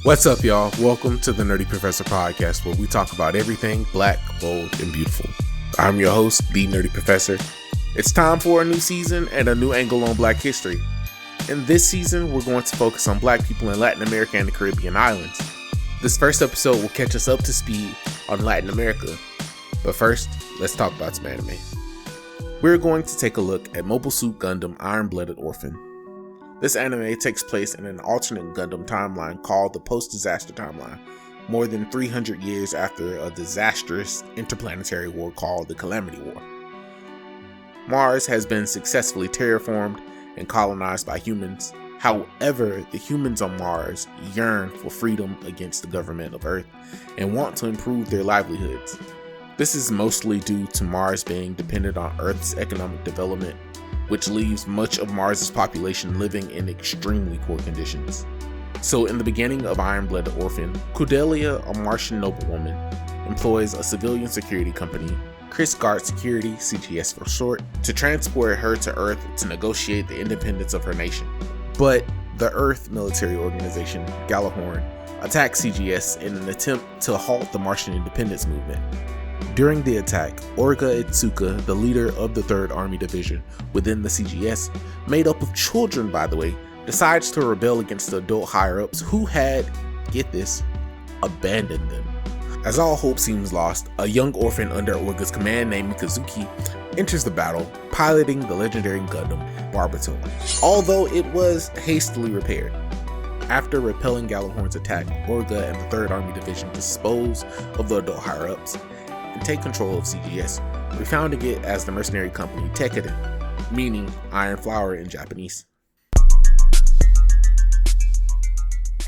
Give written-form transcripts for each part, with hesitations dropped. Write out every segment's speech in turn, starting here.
What's up, y'all? Welcome to the Nerdy Professor Podcast, where we talk about everything black, bold, and beautiful. I'm your host, the Nerdy Professor. It's time for a new season and a new angle on black history. In this season, we're going to focus on black people in Latin America and the Caribbean islands. This first episode will catch us up to speed on Latin America. But first, let's talk about some anime. We're going to take a look at Mobile Suit Gundam Iron-Blooded Orphan. This anime takes place in an alternate Gundam timeline called the Post-Disaster Timeline, more than 300 years after a disastrous interplanetary war called the Calamity War. Mars has been successfully terraformed and colonized by humans. However, the humans on Mars yearn for freedom against the government of Earth and want to improve their livelihoods. This is mostly due to Mars being dependent on Earth's economic development, which leaves much of Mars's population living in extremely poor conditions. So in the beginning of Iron-Blooded Orphan, Cordelia, a Martian noblewoman, employs a civilian security company, Chris Guard Security, CGS for short, to transport her to Earth to negotiate the independence of her nation. But the Earth military organization, Gjallarhorn, attacks CGS in an attempt to halt the Martian independence movement. During the attack, Orga Itsuka, the leader of the 3rd Army Division within the CGS, made up of children by the way, decides to rebel against the adult higher-ups who had, get this, abandoned them. As all hope seems lost, a young orphan under Orga's command named Mikazuki enters the battle, piloting the legendary Gundam Barbato, although it was hastily repaired. After repelling Gjallarhorn's attack, Orga and the 3rd Army Division dispose of the adult higher-ups and take control of CGS, refounding it as the mercenary company Tekiden, meaning iron flower in Japanese.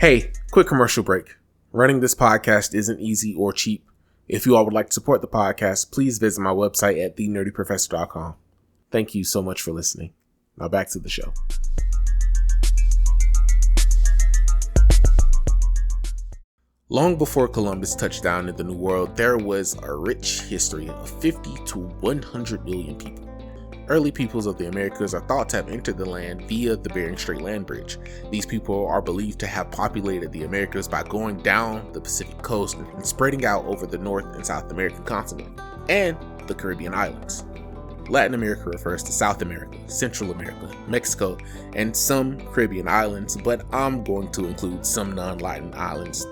Hey, quick commercial break. Running this podcast isn't easy or cheap. If you all would like to support the podcast, please visit my website at thenerdyprofessor.com. Thank you so much for listening. Now back to the show. Long before Columbus touched down in the New World, there was a rich history of 50 to 100 million people. Early peoples of the Americas are thought to have entered the land via the Bering Strait land bridge. These people are believed to have populated the Americas by going down the Pacific coast and spreading out over the North and South American continent, and the Caribbean islands. Latin America refers to South America, Central America, Mexico, and some Caribbean islands, but I'm going to include some non-Latin islands.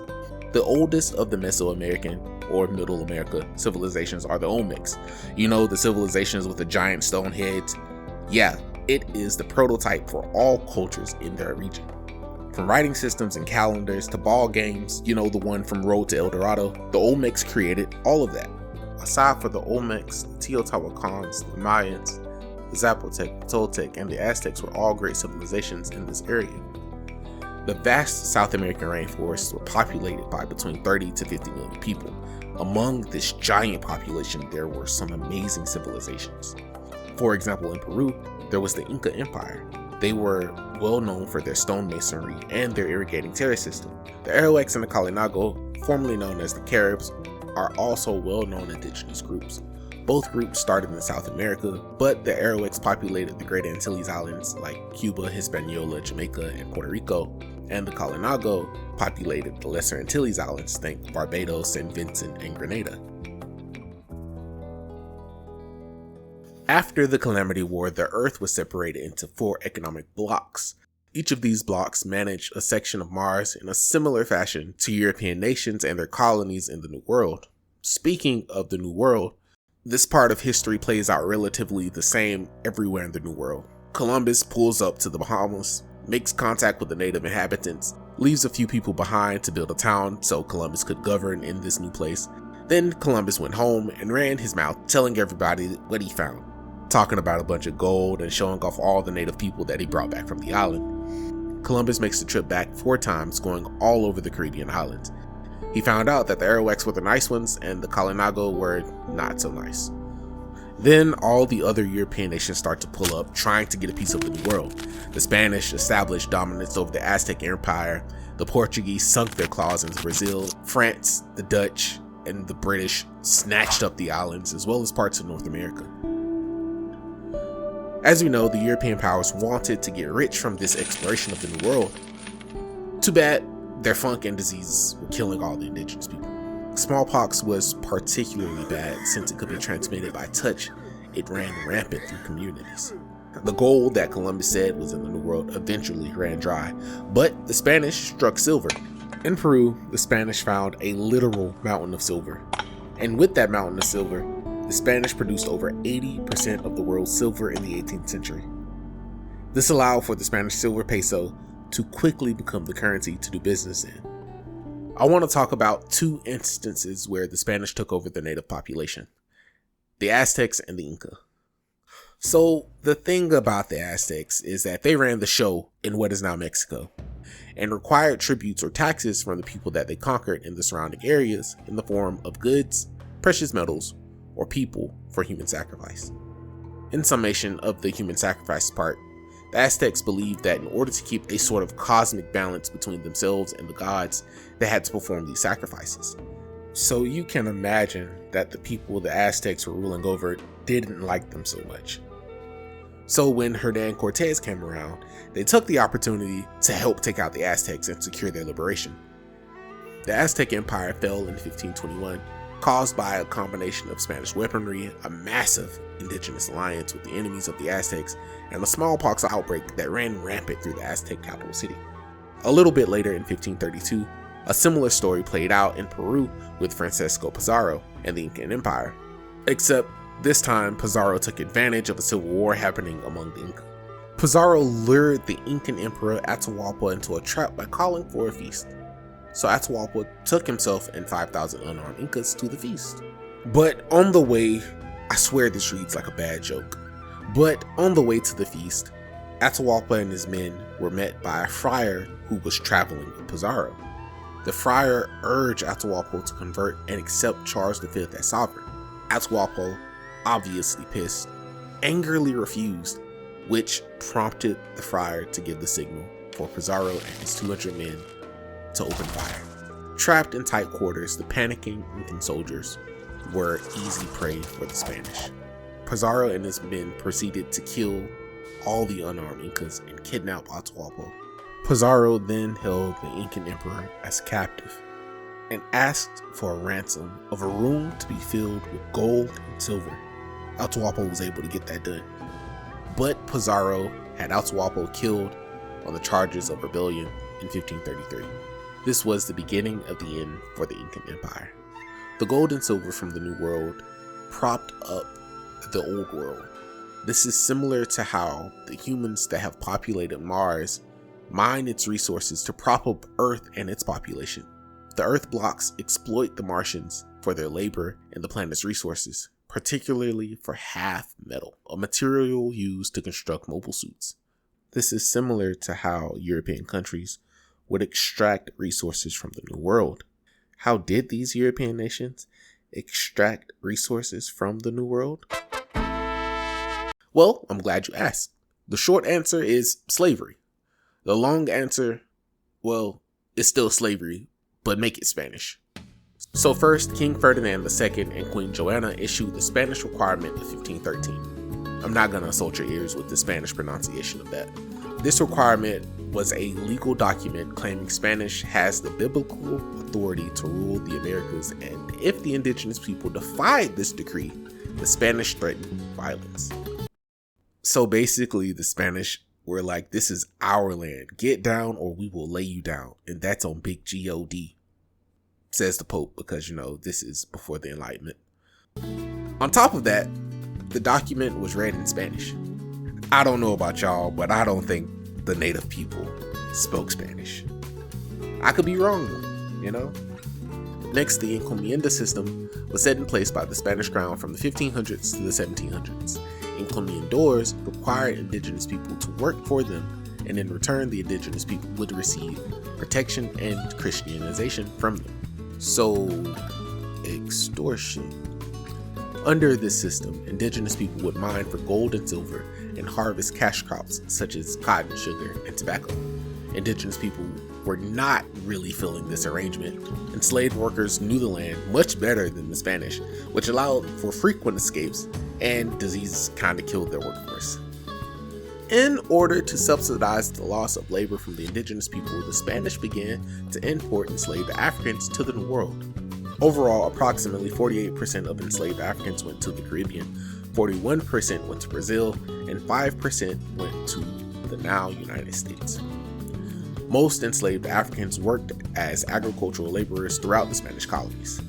The oldest of the Mesoamerican or Middle America civilizations are the Olmecs. You know, the civilizations with the giant stone heads? Yeah, it is the prototype for all cultures in their region. From writing systems and calendars to ball games, you know, the one from Road to El Dorado, the Olmecs created all of that. Aside from the Olmecs, the Teotihuacans, the Mayans, the Zapotec, the Toltec, and the Aztecs were all great civilizations in this area. The vast South American rainforests were populated by between 30 to 50 million people. Among this giant population, there were some amazing civilizations. For example, in Peru, there was the Inca Empire. They were well known for their stonemasonry and their irrigating terrace system. The Arawaks and the Kalinago, formerly known as the Caribs, are also well-known indigenous groups. Both groups started in South America, but the Arawaks populated the Great Antilles Islands like Cuba, Hispaniola, Jamaica, and Puerto Rico, and the Kalinago populated the Lesser Antilles Islands, think Barbados, St. Vincent, and Grenada. After the Calamity War, the Earth was separated into 4 economic blocks. Each of these blocks managed a section of Mars in a similar fashion to European nations and their colonies in the New World. Speaking of the New World, this part of history plays out relatively the same everywhere in the New World. Columbus pulls up to the Bahamas, makes contact with the native inhabitants, leaves a few people behind to build a town so Columbus could govern in this new place. Then Columbus went home and ran his mouth telling everybody what he found, talking about a bunch of gold and showing off all the native people that he brought back from the island. Columbus makes the trip back 4 times, going all over the Caribbean islands. He found out that the Arawaks were the nice ones and the Kalinago were not so nice. Then all the other European nations start to pull up, trying to get a piece of the New World. The Spanish established dominance over the Aztec Empire, the Portuguese sunk their claws into Brazil, France, the Dutch, and the British snatched up the islands as well as parts of North America. As we know, the European powers wanted to get rich from this exploration of the New World. Too bad, Their funk and diseases were killing all the indigenous people. Smallpox was particularly bad since it could be transmitted by touch. It ran rampant through communities. The gold that Columbus said was in the New World eventually ran dry, but the Spanish struck silver. In Peru, the Spanish found a literal mountain of silver. And with that mountain of silver, the Spanish produced over 80% of the world's silver in the 18th century. This allowed for the Spanish silver peso to quickly become the currency to do business in. I want to talk about two instances where the Spanish took over the native population: the Aztecs and the Inca. So the thing about the Aztecs is that they ran the show in what is now Mexico and required tributes or taxes from the people that they conquered in the surrounding areas in the form of goods, precious metals, or people for human sacrifice. In summation of the human sacrifice part, the Aztecs believed that in order to keep a sort of cosmic balance between themselves and the gods, they had to perform these sacrifices. So you can imagine that the people the Aztecs were ruling over didn't like them so much. So when Hernan Cortez came around, they took the opportunity to help take out the Aztecs and secure their liberation. The Aztec Empire fell in 1521, caused by a combination of Spanish weaponry, a massive indigenous alliance with the enemies of the Aztecs, and a smallpox outbreak that ran rampant through the Aztec capital city. A little bit later in 1532, a similar story played out in Peru with Francisco Pizarro and the Incan Empire, except this time Pizarro took advantage of a civil war happening among the Inca. Pizarro lured the Incan Emperor Atahualpa into a trap by calling for a feast. So Atahualpa took himself and 5,000 unarmed Incas to the feast. But on the way, I swear this reads like a bad joke, but on the way to the feast, Atahualpa and his men were met by a friar who was traveling with Pizarro. The friar urged Atahualpa to convert and accept Charles V as sovereign. Atahualpa, obviously pissed, angrily refused, which prompted the friar to give the signal for Pizarro and his 200 men to open fire. Trapped in tight quarters, the panicking Incan soldiers were easy prey for the Spanish. Pizarro and his men proceeded to kill all the unarmed Incas and kidnap Atahualpa. Pizarro then held the Incan emperor as captive and asked for a ransom of a room to be filled with gold and silver. Atahualpa was able to get that done, but Pizarro had Atahualpa killed on the charges of rebellion in 1533. This was the beginning of the end for the Incan Empire. The gold and silver from the New World propped up the Old World. This is similar to how the humans that have populated Mars mine its resources to prop up Earth and its population. The Earth blocks exploit the Martians for their labor and the planet's resources, particularly for half metal, a material used to construct mobile suits. This is similar to how European countries would extract resources from the New World. How did these European nations extract resources from the New World? Well, I'm glad you asked. The short answer is slavery. The long answer, well, it's still slavery, but make it Spanish. So first, King Ferdinand II and Queen Joanna issued the Spanish requirement of 1513. I'm not going to assault your ears with the Spanish pronunciation of that. This requirement was a legal document claiming Spanish has the biblical authority to rule the Americas, and if the indigenous people defied this decree, the Spanish threatened violence. So basically, the Spanish were like, this is our land, get down or we will lay you down, and that's on big G-O-D, says the Pope, because this is before the Enlightenment. On top of that, the document was read in Spanish. I don't know about y'all, but I don't think the native people spoke Spanish. I could be wrong, Next, the encomienda system was set in place by the Spanish crown from the 1500s to the 1700s. Encomiendors required indigenous people to work for them, and in return, the indigenous people would receive protection and Christianization from them. So, extortion. Under this system, indigenous people would mine for gold and silver and harvest cash crops such as cotton, sugar, and tobacco. Indigenous people were not really feeling this arrangement. Enslaved workers knew the land much better than the Spanish, which allowed for frequent escapes, and diseases kind of killed their workforce. In order to subsidize the loss of labor from the indigenous people, the Spanish began to import enslaved Africans to the New World. Overall, approximately 48% of enslaved Africans went to the Caribbean, 41% went to Brazil, and 5% went to the now United States. Most enslaved Africans worked as agricultural laborers throughout the Spanish colonies.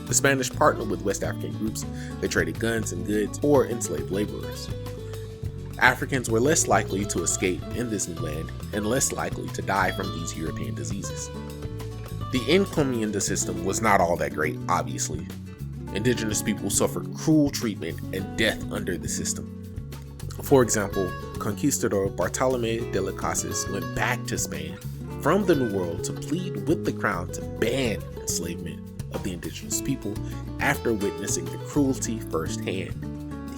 The Spanish partnered with West African groups that traded guns and goods or enslaved laborers. Africans were less likely to escape in this new land and less likely to die from these European diseases. The encomienda system was not all that great, obviously. Indigenous people suffered cruel treatment and death under the system. For example, Conquistador Bartolomé de las Casas went back to Spain from the New World to plead with the crown to ban enslavement of the indigenous people after witnessing the cruelty firsthand.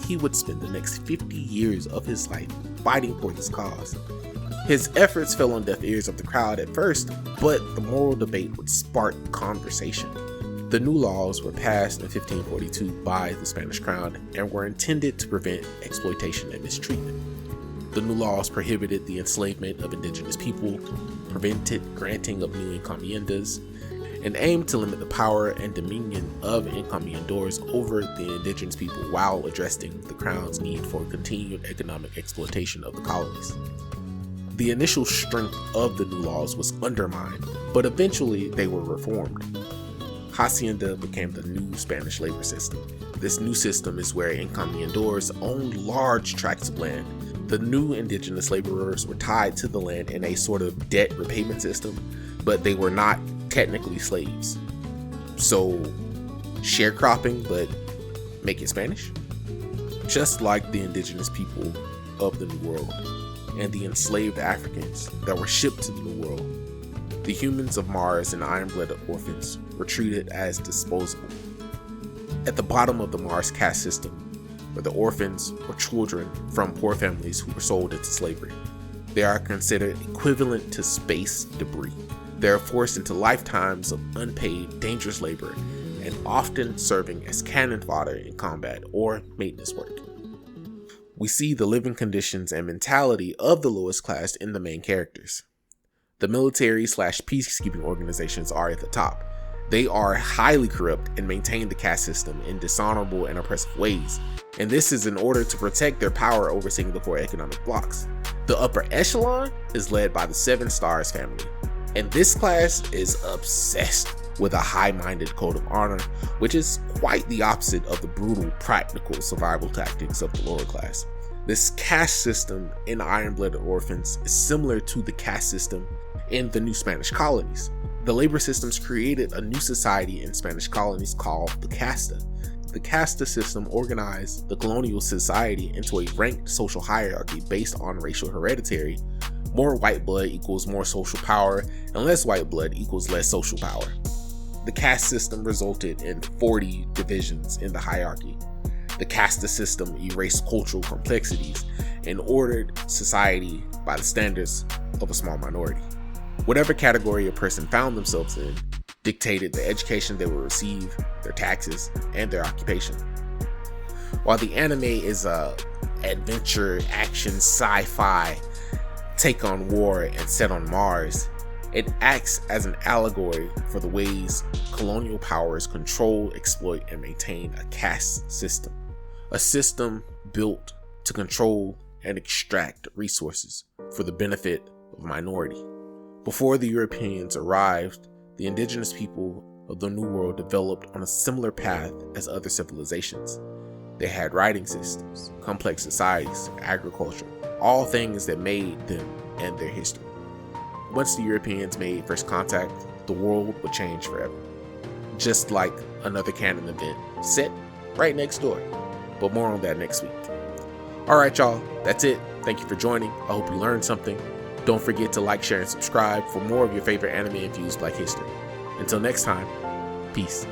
He would spend the next 50 years of his life fighting for this cause. His efforts fell on deaf ears of the crowd at first, but the moral debate would spark conversation. The new laws were passed in 1542 by the Spanish crown and were intended to prevent exploitation and mistreatment. The new laws prohibited the enslavement of indigenous people, prevented granting of new encomiendas, and aimed to limit the power and dominion of encomiendors over the indigenous people while addressing the crown's need for continued economic exploitation of the colonies. The initial strength of the new laws was undermined, but eventually they were reformed. Hacienda became the new Spanish labor system. This new system is where encomiendors owned large tracts of land. The new indigenous laborers were tied to the land in a sort of debt repayment system, but they were not technically slaves. So, sharecropping, but make it Spanish? Just like the indigenous people of the New World and the enslaved Africans that were shipped to the New World, the humans of Mars and iron-blooded orphans were treated as disposable. At the bottom of the Mars caste system were the orphans or children from poor families who were sold into slavery. They are considered equivalent to space debris. They are forced into lifetimes of unpaid, dangerous labor and often serving as cannon fodder in combat or maintenance work. We see the living conditions and mentality of the lowest class in the main characters. The military/peacekeeping organizations are at the top. They are highly corrupt and maintain the caste system in dishonorable and oppressive ways, and this is in order to protect their power overseeing the four economic blocks. The upper echelon is led by the Seven Stars family, and this class is obsessed with a high-minded code of honor, which is quite the opposite of the brutal, practical survival tactics of the lower class. This caste system in Iron-Blooded Orphans is similar to the caste system in the new Spanish colonies. The labor systems created a new society in Spanish colonies called the casta. The casta system organized the colonial society into a ranked social hierarchy based on racial heredity. More white blood equals more social power, and less white blood equals less social power. The caste system resulted in 40 divisions in the hierarchy. The casta system erased cultural complexities and ordered society by the standards of a small minority. Whatever category a person found themselves in dictated the education they would receive, their taxes, and their occupation. While the anime is a adventure, action, sci-fi take on war and set on Mars, it acts as an allegory for the ways colonial powers control, exploit, and maintain a caste system. A system built to control and extract resources for the benefit of a minority. Before the Europeans arrived, the indigenous people of the New World developed on a similar path as other civilizations. They had writing systems, complex societies, agriculture, all things that made them and their history. Once the Europeans made first contact, the world would change forever. Just like another canon event set right next door. But more on that next week. Alright y'all, that's it. Thank you for joining. I hope you learned something. Don't forget to like, share, and subscribe for more of your favorite anime-infused Black history. Until next time, peace.